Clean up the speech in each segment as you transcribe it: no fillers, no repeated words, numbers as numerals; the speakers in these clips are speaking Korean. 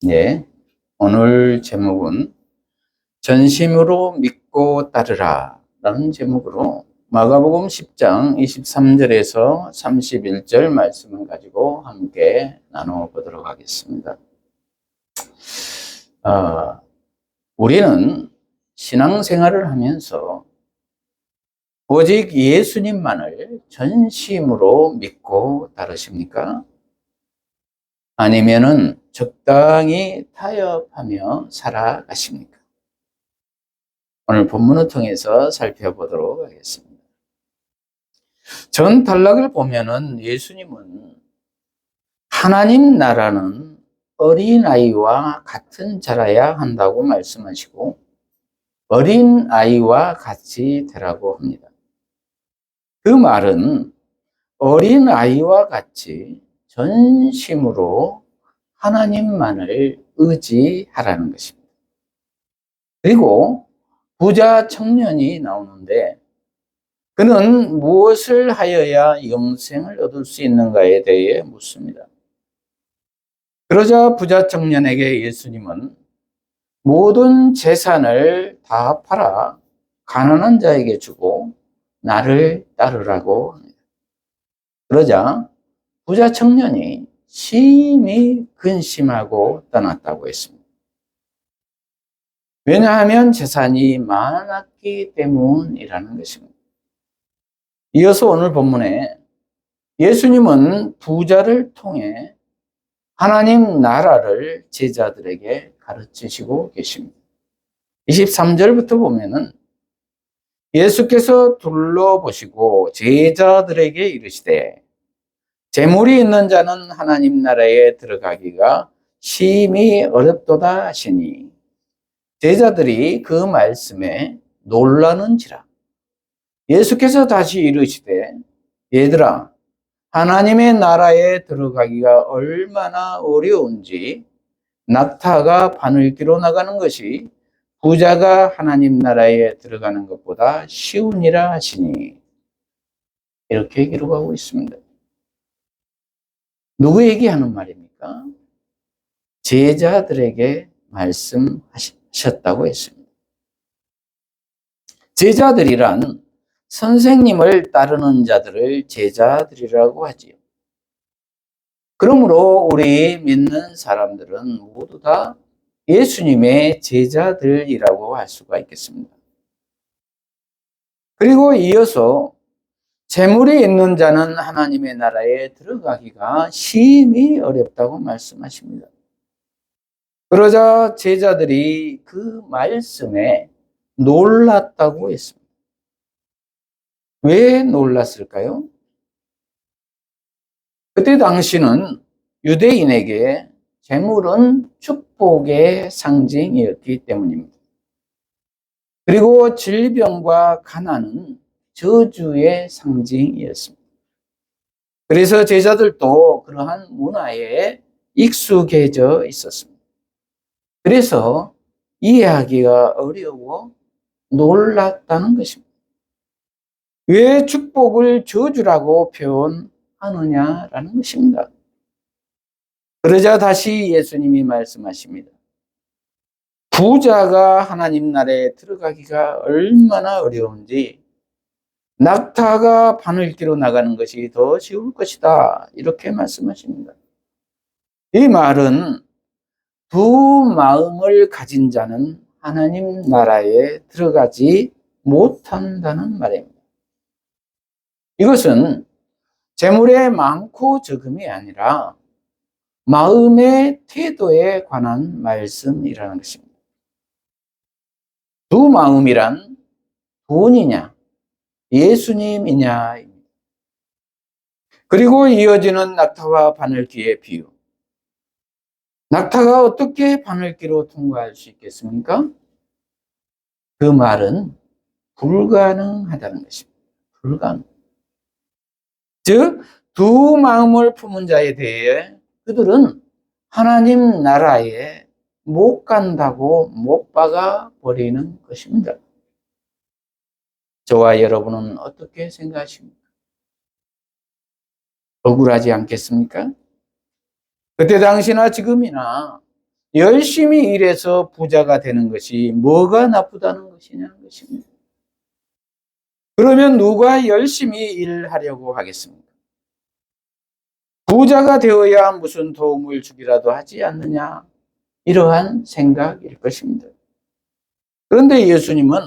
네, 오늘 제목은 전심으로 믿고 따르라 라는 제목으로 마가복음 10장 23절에서 31절 말씀을 가지고 함께 나눠보도록 하겠습니다. 우리는 신앙생활을 하면서 오직 예수님만을 전심으로 믿고 따르십니까? 아니면은 적당히 타협하며 살아가십니까? 오늘 본문을 통해서 살펴보도록 하겠습니다. 전 단락을 보면은 예수님은 하나님 나라는 어린아이와 같은 자라야 한다고 말씀하시고 어린아이와 같이 되라고 합니다. 그 말은 어린아이와 같이 전심으로 하나님만을 의지하라는 것입니다. 그리고 부자 청년이 나오는데 그는 무엇을 하여야 영생을 얻을 수 있는가에 대해 묻습니다. 그러자 부자 청년에게 예수님은 모든 재산을 다 팔아 가난한 자에게 주고 나를 따르라고 합니다. 그러자 부자 청년이 심히 근심하고 떠났다고 했습니다. 왜냐하면 재산이 많았기 때문이라는 것입니다. 이어서 오늘 본문에 예수님은 부자를 통해 하나님 나라를 제자들에게 가르치시고 계십니다. 23절부터 보면은 예수께서 둘러보시고 제자들에게 이르시되 재물이 있는 자는 하나님 나라에 들어가기가 심히 어렵도다 하시니 제자들이 그 말씀에 놀라는지라. 예수께서 다시 이르시되 얘들아 하나님의 나라에 들어가기가 얼마나 어려운지 낙타가 바늘기로 나가는 것이 부자가 하나님 나라에 들어가는 것보다 쉬우니라 하시니 이렇게 기록하고 있습니다. 누구에게 하는 말입니까? 제자들에게 말씀하셨다고 했습니다. 제자들이란 선생님을 따르는 자들을 제자들이라고 하지요. 그러므로 우리 믿는 사람들은 모두 다 예수님의 제자들이라고 할 수가 있겠습니다. 그리고 이어서 재물이 있는 자는 하나님의 나라에 들어가기가 심히 어렵다고 말씀하십니다. 그러자 제자들이 그 말씀에 놀랐다고 했습니다. 왜 놀랐을까요? 그때 당시는 유대인에게 재물은 축복의 상징이었기 때문입니다. 그리고 질병과 가난은 저주의 상징이었습니다. 그래서 제자들도 그러한 문화에 익숙해져 있었습니다. 그래서 이해하기가 어려워 놀랐다는 것입니다. 왜 축복을 저주라고 표현하느냐라는 것입니다. 그러자 다시 예수님이 말씀하십니다. 부자가 하나님 나라에 들어가기가 얼마나 어려운지 낙타가 바늘기로 나가는 것이 더 쉬울 것이다. 이렇게 말씀하십니다. 이 말은 두 마음을 가진 자는 하나님 나라에 들어가지 못한다는 말입니다. 이것은 재물의 많고 적음이 아니라 마음의 태도에 관한 말씀이라는 것입니다. 두 마음이란 돈이냐 예수님이냐. 그리고 이어지는 낙타와 바늘기의 비유. 낙타가 어떻게 바늘기로 통과할 수 있겠습니까? 그 말은 불가능하다는 것입니다. 불가능. 즉, 두 마음을 품은 자에 대해 그들은 하나님 나라에 못 간다고 못 박아 버리는 것입니다. 저와 여러분은 어떻게 생각하십니까? 억울하지 않겠습니까? 그때 당시나 지금이나 열심히 일해서 부자가 되는 것이 뭐가 나쁘다는 것이냐는 것입니다. 그러면 누가 열심히 일하려고 하겠습니까? 부자가 되어야 무슨 도움을 주기라도 하지 않느냐, 이러한 생각일 것입니다. 그런데 예수님은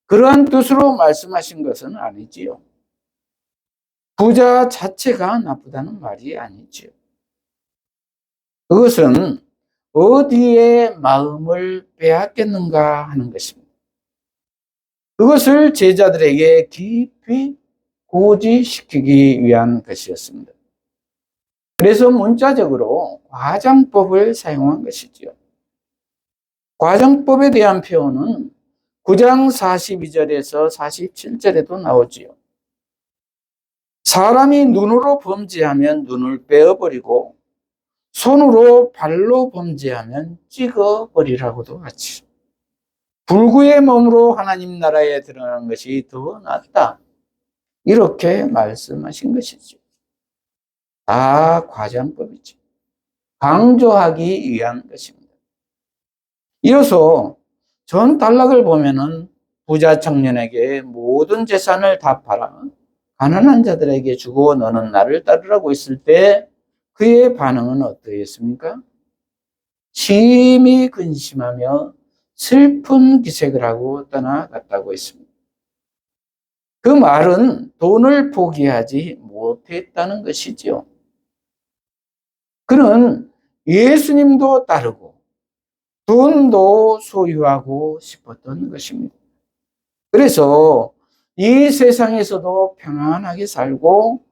그러한 뜻으로 말씀하신 것은 아니지요. 부자 자체가 나쁘다는 말이 아니지요. 그것은 어디에 마음을 빼앗겼는가 하는 것입니다. 그것을 제자들에게 깊이 고지시키기 위한 것이었습니다. 그래서 문자적으로 과장법을 사용한 것이지요. 과장법에 대한 표현은 9장 42절에서 47절에도 나오지요. 사람이 눈으로 범죄하면 눈을 빼어버리고 손으로 발로 범죄하면 찍어버리라고도 하지. 불구의 몸으로 하나님 나라에 들어가는 것이 더 낫다, 이렇게 말씀하신 것이죠. 다 과장법이죠. 강조하기 위한 것입니다. 이어서 전 단락을 보면은 부자 청년에게 모든 재산을 다 팔아 가난한 자들에게 주고 너는 나를 따르라고 했을 때 그의 반응은 어떠했습니까? 심히 근심하며 슬픈 기색을 하고 떠나갔다고 했습니다. 그 말은 돈을 포기하지 못했다는 것이지요. 그는 예수님도 따르고 돈도 소유하고 싶었던 것입니다. 그래서 이 세상에서도 평안하게 살고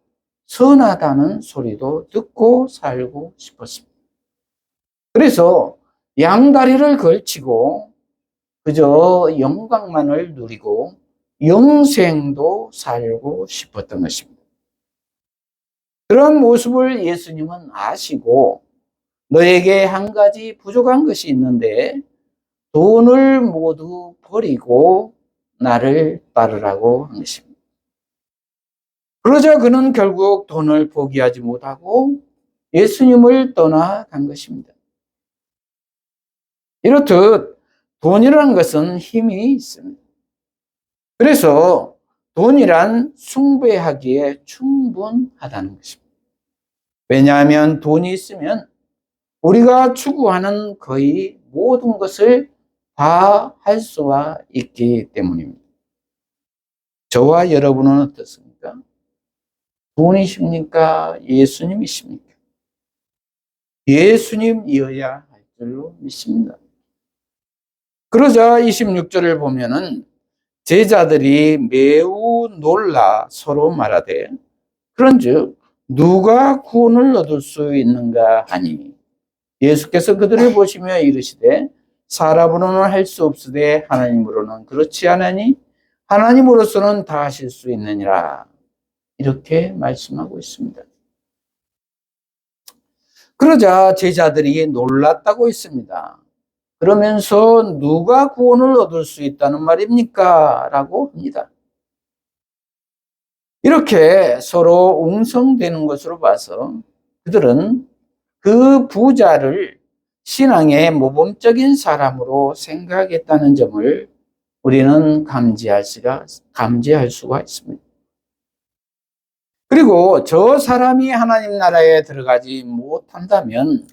선하다는 소리도 듣고 살고 싶었습니다. 그래서 양다리를 걸치고 그저 영광만을 누리고 영생도 살고 싶었던 것입니다. 그런 모습을 예수님은 아시고 너에게 한 가지 부족한 것이 있는데 돈을 모두 버리고 나를 따르라고 한 것입니다. 그러자 그는 결국 돈을 포기하지 못하고 예수님을 떠나간 것입니다. 이렇듯 돈이라는 것은 힘이 있습니다. 그래서 돈이란 숭배하기에 충분하다는 것입니다. 왜냐하면 돈이 있으면 우리가 추구하는 거의 모든 것을 다 할 수가 있기 때문입니다. 저와 여러분은 어떻습니까? 돈이십니까? 예수님이십니까? 예수님이어야 할 줄로 믿습니다. 그러자 26절을 보면은 제자들이 매우 놀라 서로 말하되 그런즉 누가 구원을 얻을 수 있는가 하니 예수께서 그들을 보시며 이르시되 사람으로는 할 수 없으되 하나님으로는 그렇지 않으니 하나님으로서는 다 하실 수 있느니라, 이렇게 말씀하고 있습니다. 그러자 제자들이 놀랐다고 했습니다. 그러면서 누가 구원을 얻을 수 있다는 말입니까? 라고 합니다. 이렇게 서로 웅성대는 것으로 봐서 그들은 그 부자를 신앙의 모범적인 사람으로 생각했다는 점을 우리는 감지할 수가 있습니다. 그리고 저 사람이 하나님 나라에 들어가지 못한다면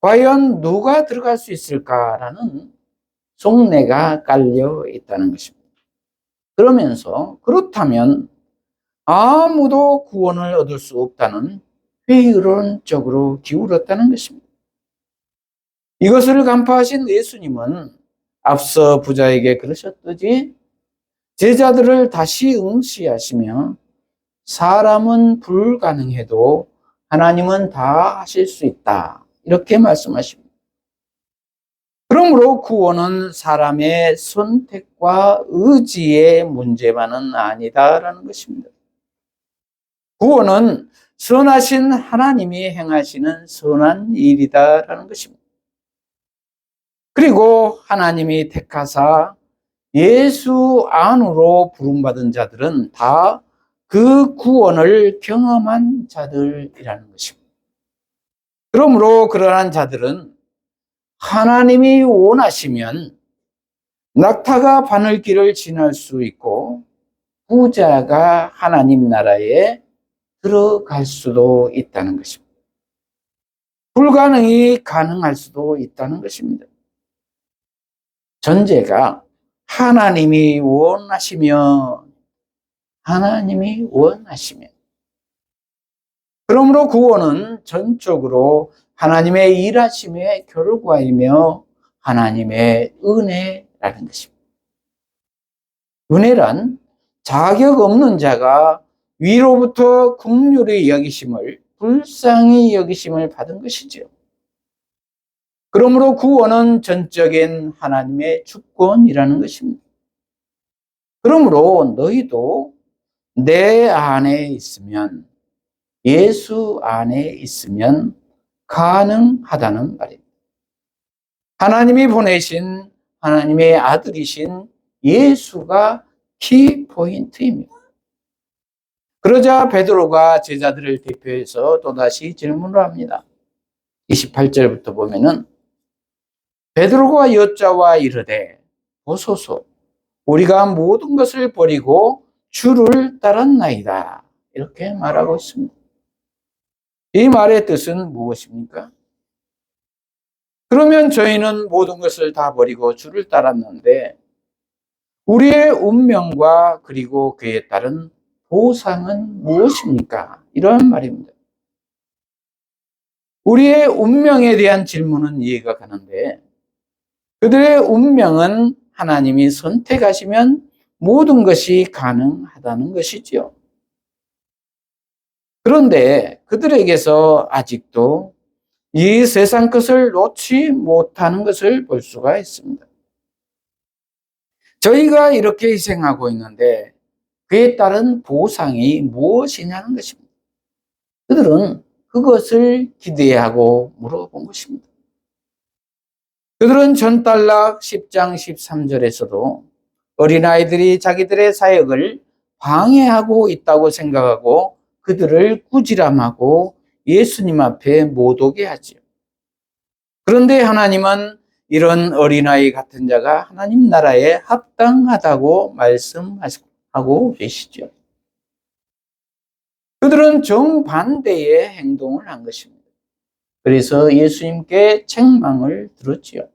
과연 누가 들어갈 수 있을까라는 속내가 깔려 있다는 것입니다. 그러면서 그렇다면 아무도 구원을 얻을 수 없다는 회의론 쪽으로 기울었다는 것입니다. 이것을 간파하신 예수님은 앞서 부자에게 그러셨듯이 제자들을 다시 응시하시며 사람은 불가능해도 하나님은 다 하실 수 있다, 이렇게 말씀하십니다. 그러므로 구원은 사람의 선택과 의지의 문제만은 아니다라는 것입니다. 구원은 선하신 하나님이 행하시는 선한 일이다라는 것입니다. 그리고 하나님이 택하사 예수 안으로 부름받은 자들은 다 그 구원을 경험한 자들이라는 것입니다. 그러므로 그러한 자들은 하나님이 원하시면 낙타가 바늘길을 지날 수 있고 부자가 하나님 나라에 들어갈 수도 있다는 것입니다. 불가능이 가능할 수도 있다는 것입니다. 전제가 하나님이 원하시면, 그러므로 구원은 전적으로 하나님의 일하심의 결과이며 하나님의 은혜라는 것입니다. 은혜란 자격 없는 자가 위로부터 긍휼히 여기심을, 불쌍히 여기심을 받은 것이지요. 그러므로 구원은 전적인 하나님의 주권이라는 것입니다. 그러므로 너희도 내 안에 있으면, 예수 안에 있으면 가능하다는 말입니다. 하나님이 보내신 하나님의 아들이신 예수가 키포인트입니다. 그러자 베드로가 제자들을 대표해서 또다시 질문을 합니다. 28절부터 보면은 베드로가 여짜와 이르되 보소서 우리가 모든 것을 버리고 주를 따랐나이다. 이렇게 말하고 있습니다. 이 말의 뜻은 무엇입니까? 그러면 저희는 모든 것을 다 버리고 주를 따랐는데 우리의 운명과 그리고 그에 따른 보상은 무엇입니까? 이런 말입니다. 우리의 운명에 대한 질문은 이해가 가는데 그들의 운명은 하나님이 선택하시면 모든 것이 가능하다는 것이지요. 그런데 그들에게서 아직도 이 세상 것을 놓지 못하는 것을 볼 수가 있습니다. 저희가 이렇게 희생하고 있는데 그에 따른 보상이 무엇이냐는 것입니다. 그들은 그것을 기대하고 물어본 것입니다. 그들은 전달락 10장 13절에서도 어린아이들이 자기들의 사역을 방해하고 있다고 생각하고 그들을 꾸지람하고 예수님 앞에 못 오게 하지요. 그런데 하나님은 이런 어린아이 같은 자가 하나님 나라에 합당하다고 말씀하고 계시죠. 그들은 정반대의 행동을 한 것입니다. 그래서 예수님께 책망을 들었지요.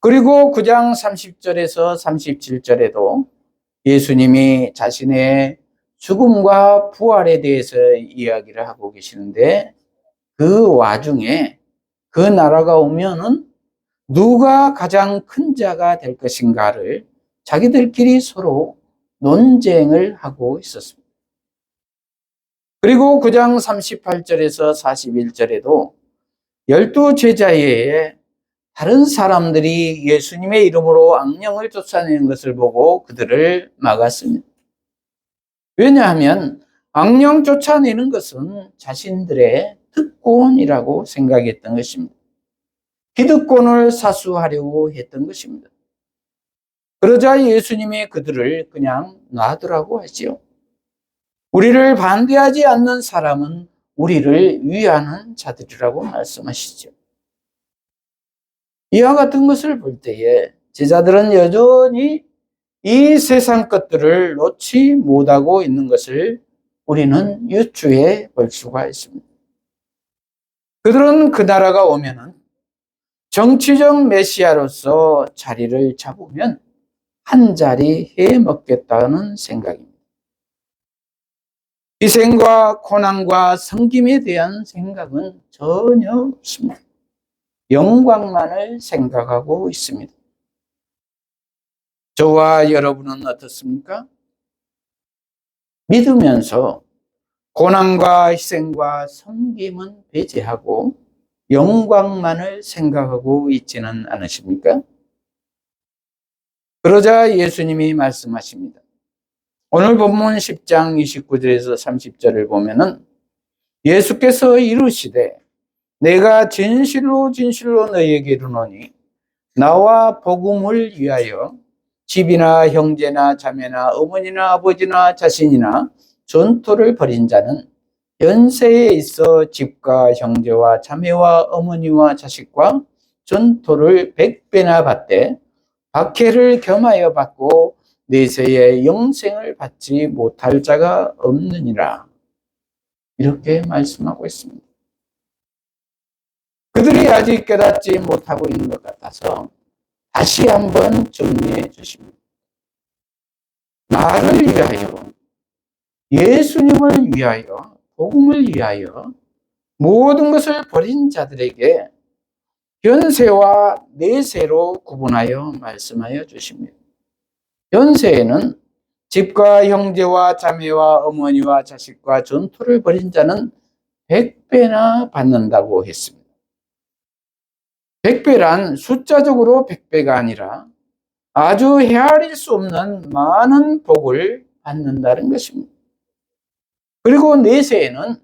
그리고 9장 30절에서 37절에도 예수님이 자신의 죽음과 부활에 대해서 이야기를 하고 계시는데 그 와중에 그 나라가 오면은 누가 가장 큰 자가 될 것인가를 자기들끼리 서로 논쟁을 하고 있었습니다. 그리고 9장 38절에서 41절에도 12 제자의 다른 사람들이 예수님의 이름으로 악령을 쫓아내는 것을 보고 그들을 막았습니다. 왜냐하면 악령 쫓아내는 것은 자신들의 특권이라고 생각했던 것입니다. 기득권을 사수하려고 했던 것입니다. 그러자 예수님이 그들을 그냥 놔두라고 하지요. 우리를 반대하지 않는 사람은 우리를 위하는 자들이라고 말씀하시죠. 이와 같은 것을 볼 때에 제자들은 여전히 이 세상 것들을 놓지 못하고 있는 것을 우리는 유추해 볼 수가 있습니다. 그들은 그 나라가 오면은 정치적 메시아로서 자리를 잡으면 한 자리 해 먹겠다는 생각입니다. 희생과 고난과 섬김에 대한 생각은 전혀 없습니다. 영광만을 생각하고 있습니다. 저와 여러분은 어떻습니까? 믿으면서 고난과 희생과 섬김은 배제하고 영광만을 생각하고 있지는 않으십니까? 그러자 예수님이 말씀하십니다. 오늘 본문 10장 29절에서 30절을 보면은 예수께서 이르시되 내가 진실로 진실로 너희에게 이르노니 나와 복음을 위하여 집이나 형제나 자매나 어머니나 아버지나 자신이나 전토를 벌인 자는 연세에 있어 집과 형제와 자매와 어머니와 자식과 전토를 100배나 받되 박해를 겸하여 받고 내세에 영생을 받지 못할 자가 없느니라. 이렇게 말씀하고 있습니다. 그들이 아직 깨닫지 못하고 있는 것 같아서 다시 한번 정리해 주십니다. 나를 위하여, 예수님을 위하여, 복음을 위하여 모든 것을 버린 자들에게 현세와 내세로 구분하여 말씀하여 주십니다. 현세에는 집과 형제와 자매와 어머니와 자식과 전토를 벌인 자는 100배나 받는다고 했습니다. 100배란 숫자적으로 100배가 아니라 아주 헤아릴 수 없는 많은 복을 받는다는 것입니다. 그리고 내세에는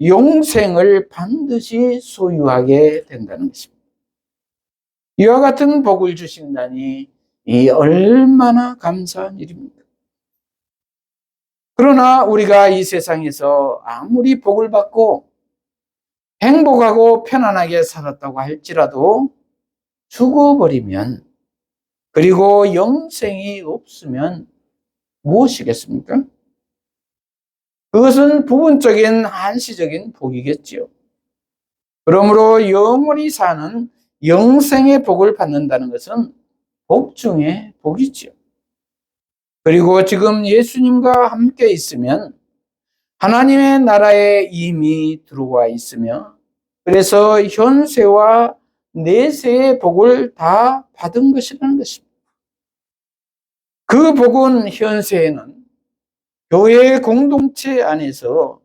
영생을 반드시 소유하게 된다는 것입니다. 이와 같은 복을 주신다니 이 얼마나 감사한 일입니까? 그러나 우리가 이 세상에서 아무리 복을 받고 행복하고 편안하게 살았다고 할지라도 죽어버리면, 그리고 영생이 없으면 무엇이겠습니까? 그것은 부분적인 한시적인 복이겠지요. 그러므로 영원히 사는 영생의 복을 받는다는 것은 복 중에 복이지요. 그리고 지금 예수님과 함께 있으면 하나님의 나라에 이미 들어와 있으며, 그래서 현세와 내세의 복을 다 받은 것이라는 것입니다. 그 복은 현세에는 교회 공동체 안에서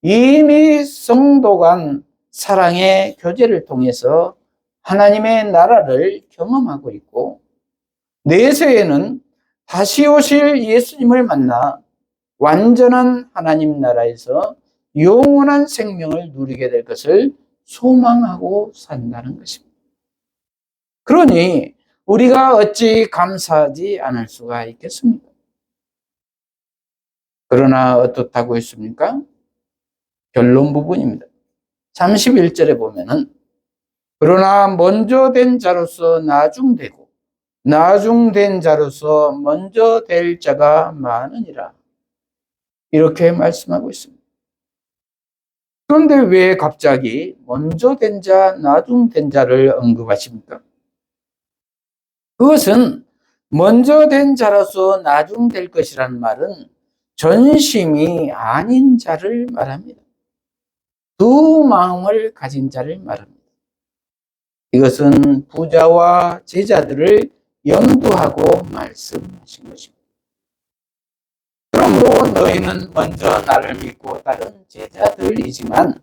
이미 성도 간 사랑의 교제를 통해서 하나님의 나라를 경험하고 있고, 내세에는 다시 오실 예수님을 만나 완전한 하나님 나라에서 영원한 생명을 누리게 될 것을 소망하고 산다는 것입니다. 그러니 우리가 어찌 감사하지 않을 수가 있겠습니까? 그러나 어떻다고 했습니까? 결론 부분입니다. 31절에 보면은 그러나 먼저 된 자로서 나중되고 나중된 자로서 먼저 될 자가 많으니라. 이렇게 말씀하고 있습니다. 그런데 왜 갑자기 먼저 된 자, 나중된 자를 언급하십니까? 그것은 먼저 된 자로서 나중될 것이라는 말은 전심이 아닌 자를 말합니다. 두 마음을 가진 자를 말합니다. 이것은 부자와 제자들을 염두하고 말씀하신 것입니다. 그러므로 너희는 먼저 나를 믿고 따른 제자들이지만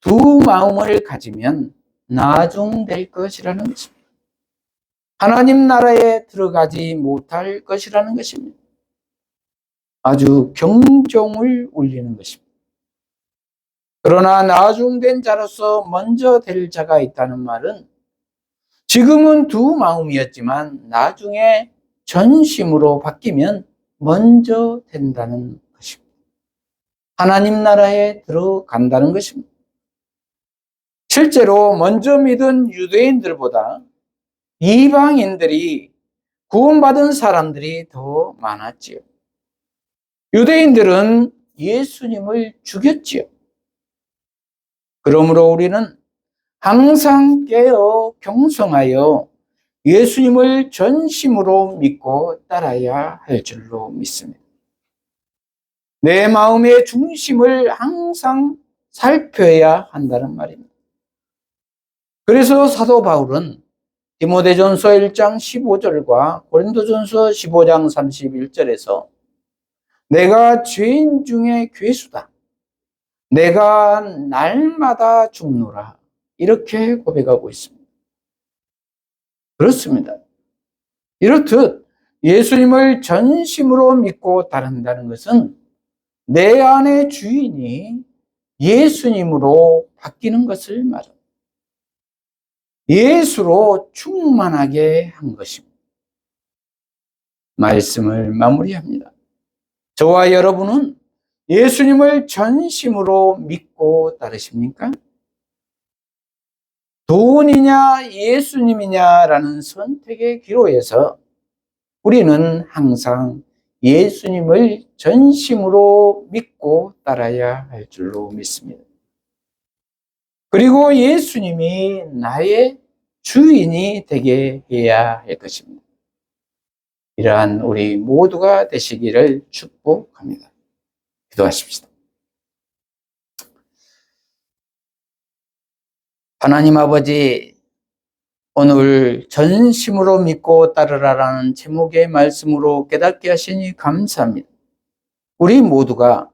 두 마음을 가지면 나중될 것이라는 것입니다. 하나님 나라에 들어가지 못할 것이라는 것입니다. 아주 경종을 울리는 것입니다. 그러나 나중된 자로서 먼저 될 자가 있다는 말은 지금은 두 마음이었지만 나중에 전심으로 바뀌면 먼저 된다는 것입니다. 하나님 나라에 들어간다는 것입니다. 실제로 먼저 믿은 유대인들보다 이방인들이 구원받은 사람들이 더 많았지요. 유대인들은 예수님을 죽였지요. 그러므로 우리는 항상 깨어 경성하여 예수님을 전심으로 믿고 따라야 할 줄로 믿습니다. 내 마음의 중심을 항상 살펴야 한다는 말입니다. 그래서 사도 바울은 디모데전서 1장 15절과 고린도전서 15장 31절에서 내가 죄인 중에 괴수다. 내가 날마다 죽노라. 이렇게 고백하고 있습니다. 그렇습니다. 이렇듯 예수님을 전심으로 믿고 따른다는 것은 내 안의 주인이 예수님으로 바뀌는 것을 말합니다. 예수로 충만하게 한 것입니다. 말씀을 마무리합니다. 저와 여러분은 예수님을 전심으로 믿고 따르십니까? 돈이냐 예수님이냐라는 선택의 기로에서 우리는 항상 예수님을 전심으로 믿고 따라야 할 줄로 믿습니다. 그리고 예수님이 나의 주인이 되게 해야 할 것입니다. 이러한 우리 모두가 되시기를 축복합니다. 기도하십시다. 하나님 아버지, 오늘 전심으로 믿고 따르라라는 제목의 말씀으로 깨닫게 하시니 감사합니다. 우리 모두가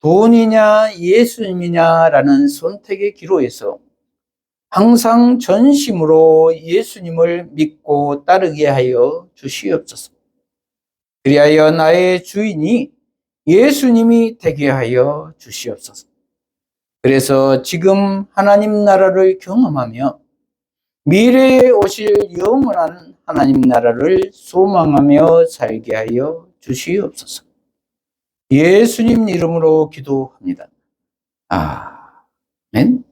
돈이냐 예수님이냐라는 선택의 기로에서 항상 전심으로 예수님을 믿고 따르게 하여 주시옵소서. 그리하여 나의 주인이 예수님이 되게 하여 주시옵소서. 그래서 지금 하나님 나라를 경험하며 미래에 오실 영원한 하나님 나라를 소망하며 살게 하여 주시옵소서. 예수님 이름으로 기도합니다. 아멘.